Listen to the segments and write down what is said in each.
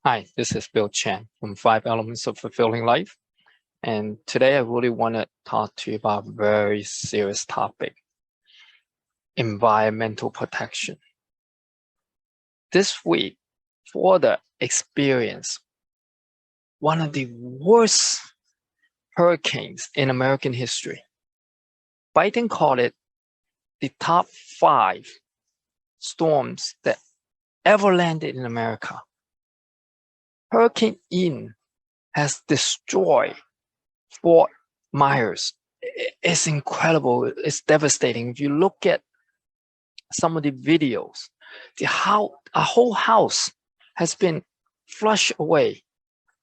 Hi, this is Bill Chan from 5 Elements of Fulfilling Life. And today I really want to talk to you about a very serious topic, environmental protection. This week, Florida experienced one of the worst hurricanes in American history. Biden called it the top 5 storms that ever landed in America. Hurricane Ian has destroyed Fort Myers. It's incredible. It's devastating. If you look at some of the videos, a whole house has been flushed away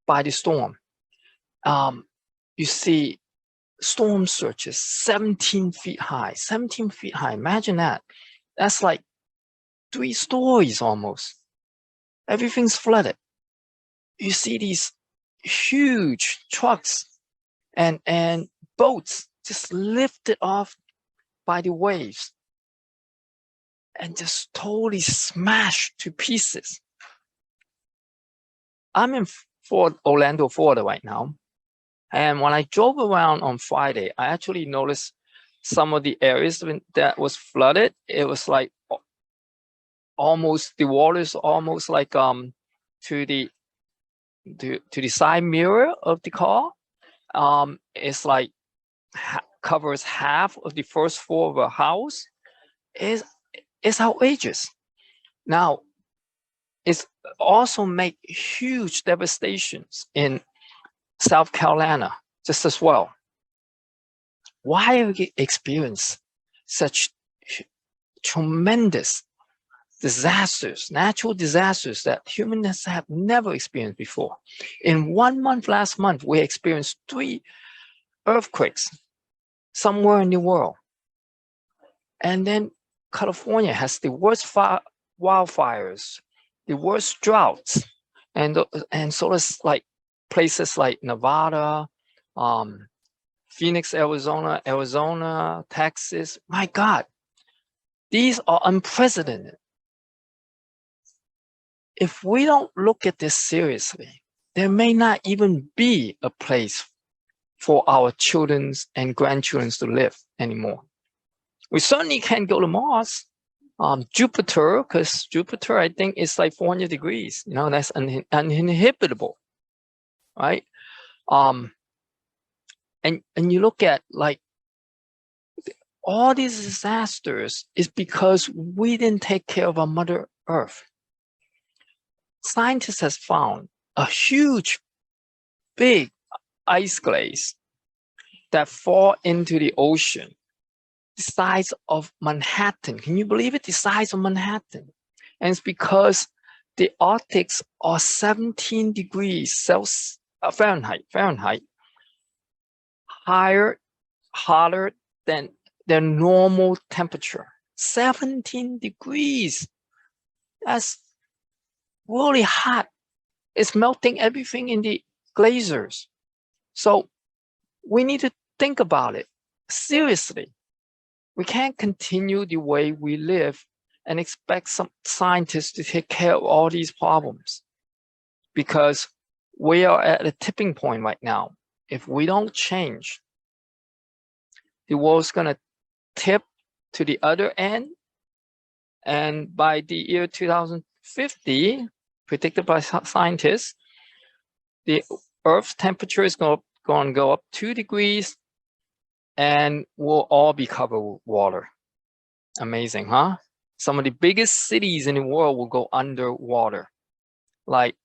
by the storm. You see storm surges 17 feet high. 17 feet high. Imagine that. That's like 3 stories almost. Everything's flooded. You see these huge trucks and boats just lifted off by the waves and just totally smashed to pieces. I'm in Orlando, Florida right now. And when I drove around on Friday, I actually noticed some of the areas that was flooded. It was like the water's almost like to the side mirror of the car. It's like covers half of the first floor of a house. It's outrageous. Now, it's also made huge devastations in South Carolina just as well. Why have we experienced such tremendous disasters, natural disasters that humans have never experienced before? In 1 month, last month, we experienced 3 earthquakes somewhere in the world. And then California has the worst wildfires, the worst droughts, and so does like places like Nevada, Phoenix, Arizona, Texas. My God, these are unprecedented. If we don't look at this seriously, there may not even be a place for our children and grandchildren to live anymore. We certainly can't go to Mars, Jupiter, because Jupiter, I think, is like 400 degrees. You know, that's uninhabitable, right? And you look at like all these disasters is because we didn't take care of our Mother Earth. Scientists have found a huge, big ice glaze that fall into the ocean, the size of Manhattan. Can you believe it? The size of Manhattan. And it's because the Arctics are 17 degrees Celsius, Fahrenheit, hotter than their normal temperature. 17 degrees. That's really hot. It's melting everything in the glaciers. So we need to think about it seriously. We can't continue the way we live and expect some scientists to take care of all these problems, because we are at a tipping point right now. If we don't change, the world's going to tip to the other end. And by the year 2050, predicted by scientists, the Earth's temperature is going to go up 2 degrees and we'll all be covered with water. Amazing, huh? Some of the biggest cities in the world will go underwater, like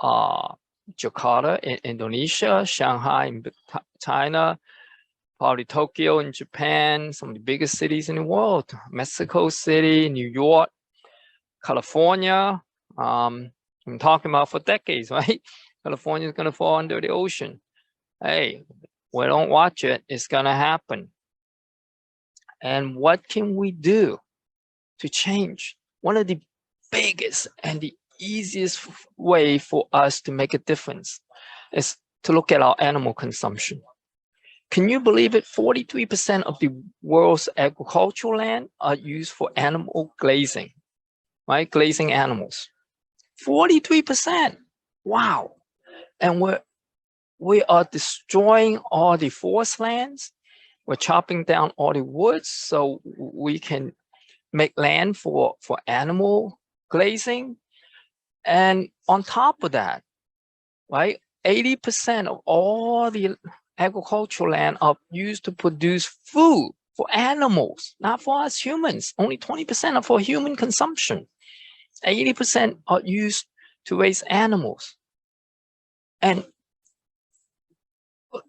Jakarta in Indonesia, Shanghai in China, probably Tokyo in Japan, some of the biggest cities in the world, Mexico City, New York, California. I'm talking about for decades, right? California is going to fall under the ocean. Hey, we don't watch it, it's going to happen. And what can we do to change? One of the biggest and the easiest way for us to make a difference is to look at our animal consumption. Can you believe it? 43% of the world's agricultural land are used for animal grazing, right? Glazing animals. 43%. Wow. And we are destroying all the forest lands. We're chopping down all the woods so we can make land for animal grazing. And on top of that, right, 80% of all the agricultural land are used to produce food for animals, not for us humans. Only 20% are for human consumption. 80% are used to raise animals. And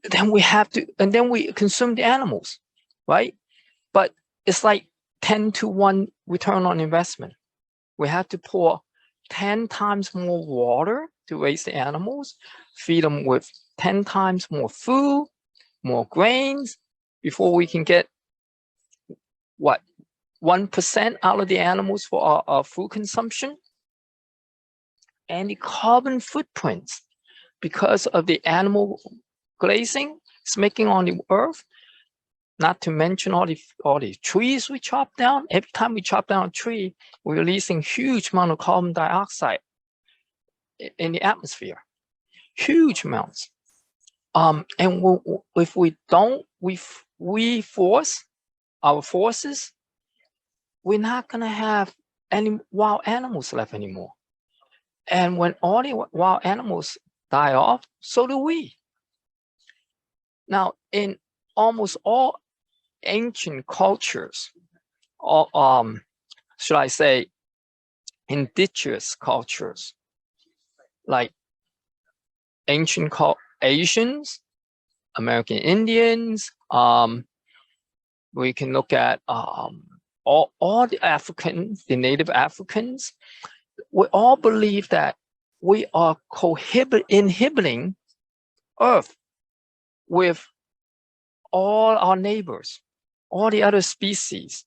then we consume the animals, right? But it's like 10 to 1 return on investment. We have to pour 10 times more water to raise the animals, feed them with 10 times more food, more grains, before we can get, what, 1% out of the animals for our food consumption. And the carbon footprints, because of the animal grazing it's making on the earth, not to mention all the trees we chop down. Every time we chop down a tree, we're releasing huge amount of carbon dioxide in the atmosphere, huge amounts. And if we don't force our forces, we're not going to have any wild animals left anymore. And when all the wild animals die off, so do we. Now, in almost all ancient cultures, or should I say, indigenous cultures, like ancient Asians, American Indians, we can look at all the Africans, the native Africans. We all believe that we are inhibiting Earth with all our neighbors, all the other species.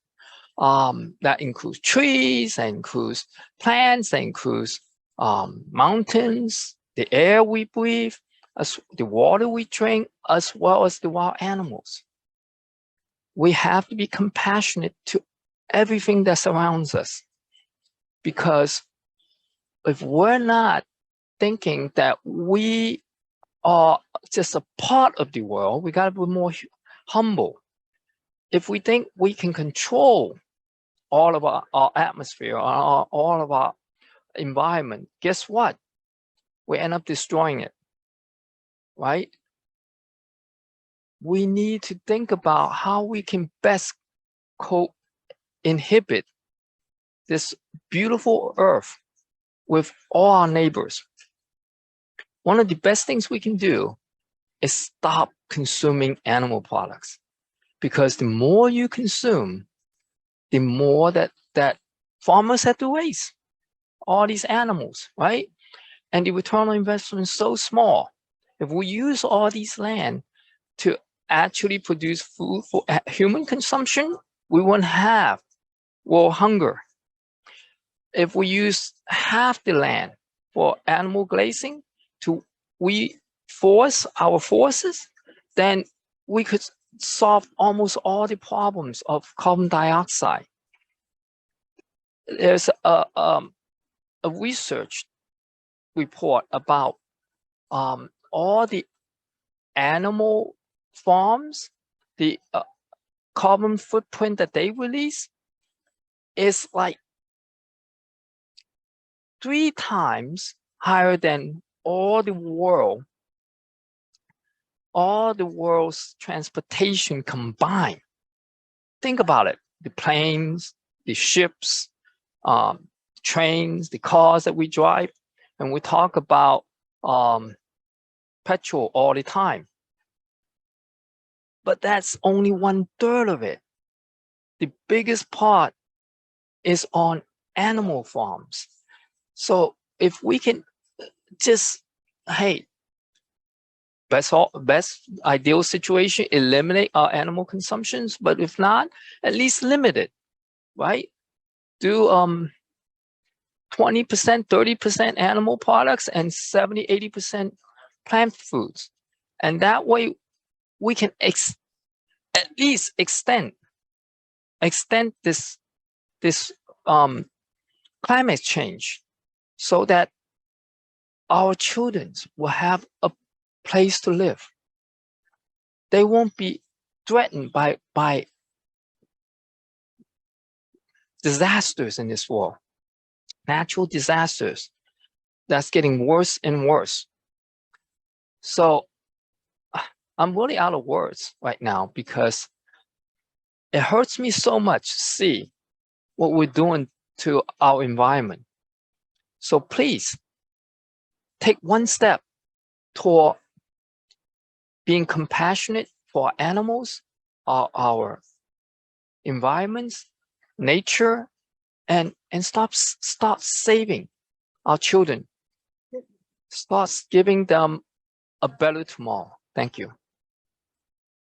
That includes trees, that includes plants, that includes mountains, the air we breathe, the water we drink, as well as the wild animals. We have to be compassionate to everything that surrounds us, because if we're not thinking that we are just a part of the world, we got to be more humble. If we think we can control all of our atmosphere, all of our environment, guess what? We end up destroying it, right? We need to think about how we can best inhibit this beautiful earth with all our neighbors. One of the best things we can do is stop consuming animal products, because the more you consume, the more that farmers have to raise all these animals, right? And the return on investment is so small. If we use all these land to actually produce food for human consumption, we won't have world hunger. If we use half the land for animal grazing, we force our forces, then we could solve almost all the problems of carbon dioxide. There's a research report about all the animal farms, the carbon footprint that they release is like 3 times higher than all the world's transportation combined. Think about it: the planes, the ships, trains, the cars that we drive, and we talk about petrol all the time. But that's only 1/3 of it. The biggest part is on animal farms. So if we can just, hey, best ideal situation, eliminate our animal consumptions, but if not, at least limit it, right? Do 20%, 30% animal products and 70, 80% plant foods. And that way we can at least extend this climate change, so that our children will have a place to live. They won't be threatened by disasters in this world, natural disasters that's getting worse and worse. So I'm really out of words right now because it hurts me so much to see what we're doing to our environment. So please take one step toward being compassionate for animals, our environments, nature, and stop saving our children. Start giving them a better tomorrow. Thank you.